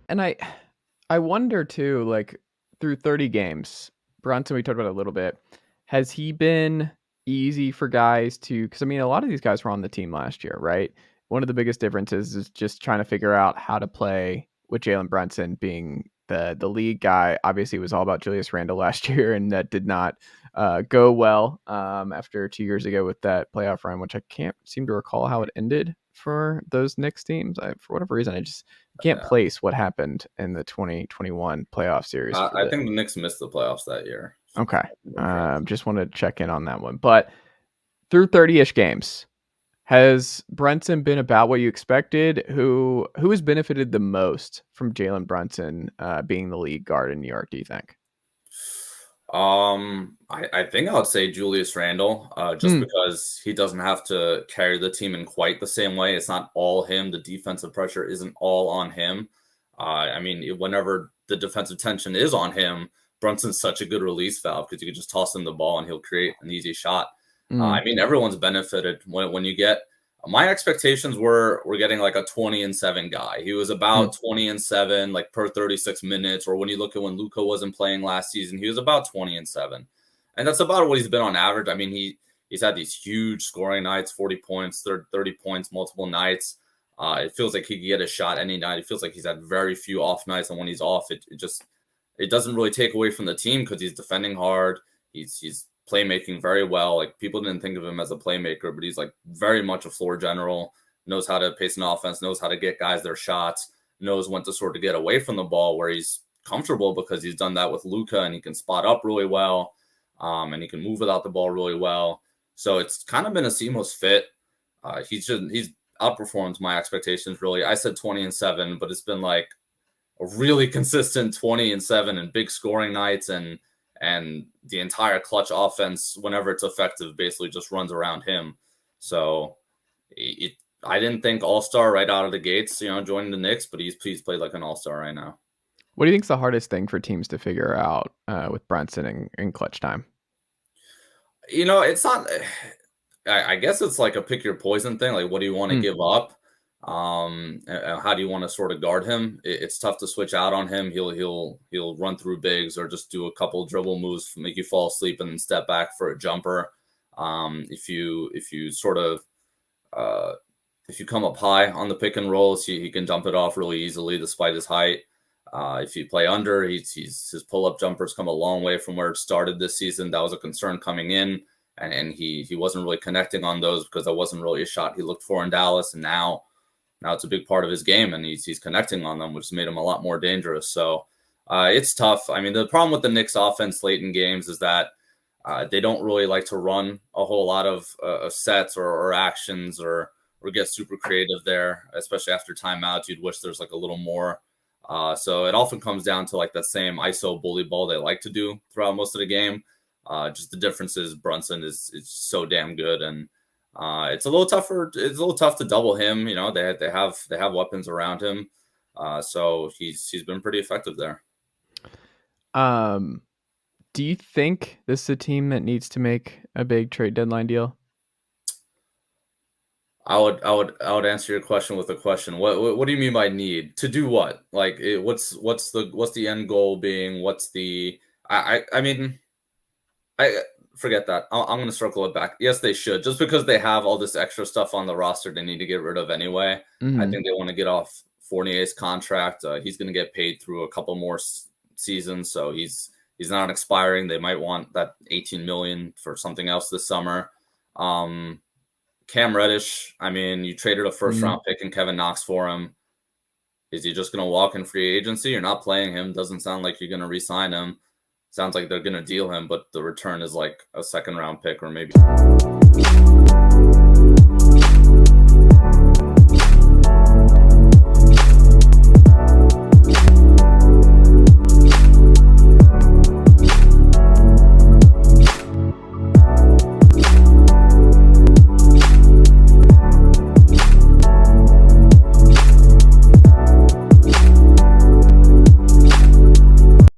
And I wonder too, like through 30 games, Brunson, we talked about it a little bit. Has he been easy for guys to, because I mean, a lot of these guys were on the team last year, right? One of the biggest differences is just trying to figure out how to play with Jalen Brunson being the lead guy. Obviously, it was all about Julius Randle last year, and that did not go well after 2 years ago with that playoff run, which I can't seem to recall how it ended for those Knicks teams. For whatever reason, I just can't Yeah. place what happened in the 2021 playoff series. I think the Knicks missed the playoffs that year. Okay. Just wanted to check in on that one. But through 30-ish games, has Brunson been about what you expected? Who has benefited the most from Jalen Brunson being the lead guard in New York, do you think? I think I would say Julius Randle, just because he doesn't have to carry the team in quite the same way. It's not all him. The defensive pressure isn't all on him. I mean, whenever the defensive tension is on him, Brunson's such a good release valve because you can just toss him the ball and he'll create an easy shot. I mean, everyone's benefited when you get. My expectations were getting like a 20-7 guy. He was about 20-7, like per 36 minutes. Or when you look at when Luka wasn't playing last season, he was about 20-7, and that's about what he's been on average. I mean, he's had these huge scoring nights, 40 points, 30 points, multiple nights. It feels like he could get a shot any night. It feels like he's had very few off nights, and when he's off, it doesn't really take away from the team because he's defending hard. He's playmaking very well. Like, people didn't think of him as a playmaker, but he's like very much a floor general, knows how to pace an offense, knows how to get guys their shots, knows when to sort of get away from the ball where he's comfortable because he's done that with Luka, and he can spot up really well. And he can move without the ball really well. So it's kind of been a seamless fit. He's outperformed my expectations, really. I said 20-7, but it's been like a really consistent 20-7 and big scoring nights, and the entire clutch offense, whenever it's effective, basically just runs around him. So I didn't think all-star right out of the gates, joining the Knicks, but he's played like an all-star right now. What do you think is the hardest thing for teams to figure out with Brunson in clutch time? It's not. I guess it's like a pick your poison thing. Like, what do you want to give up? And how do you want to sort of guard him? It's tough to switch out on him. He'll run through bigs or just do a couple dribble moves, make you fall asleep, and then step back for a jumper. If you come up high on the pick and rolls, he can dump it off really easily despite his height. If you play under, his pull-up jumpers come a long way from where it started this season. That was a concern coming in, and he wasn't really connecting on those because that wasn't really a shot he looked for in Dallas. And now it's a big part of his game, and he's connecting on them, which has made him a lot more dangerous. So it's tough. I mean, the problem with the Knicks offense late in games is that they don't really like to run a whole lot of sets or actions or get super creative there, especially after timeouts. You'd wish there's like a little more. So it often comes down to like that same ISO bully ball they like to do throughout most of the game. Just the difference is Brunson is so damn good, and it's a little tougher. It's a little tough to double him. They have weapons around him, so he's been pretty effective there. Do you think this is a team that needs to make a big trade deadline deal? I would answer your question with a question. What do you mean by need to do what? Like, what's the end goal being? What's the I mean, I forget that. I'm going to circle it back. Yes, they should. Just because they have all this extra stuff on the roster they need to get rid of anyway. I think they want to get off Fournier's contract. He's going to get paid through a couple more seasons, so he's not expiring. They might want that $18 million for something else this summer. Cam Reddish, I mean, you traded a first-round pick and Kevin Knox for him. Is he just going to walk in free agency? You're not playing him. Doesn't sound like you're going to re-sign him. Sounds like they're going to deal him, but the return is like a second-round pick or maybe.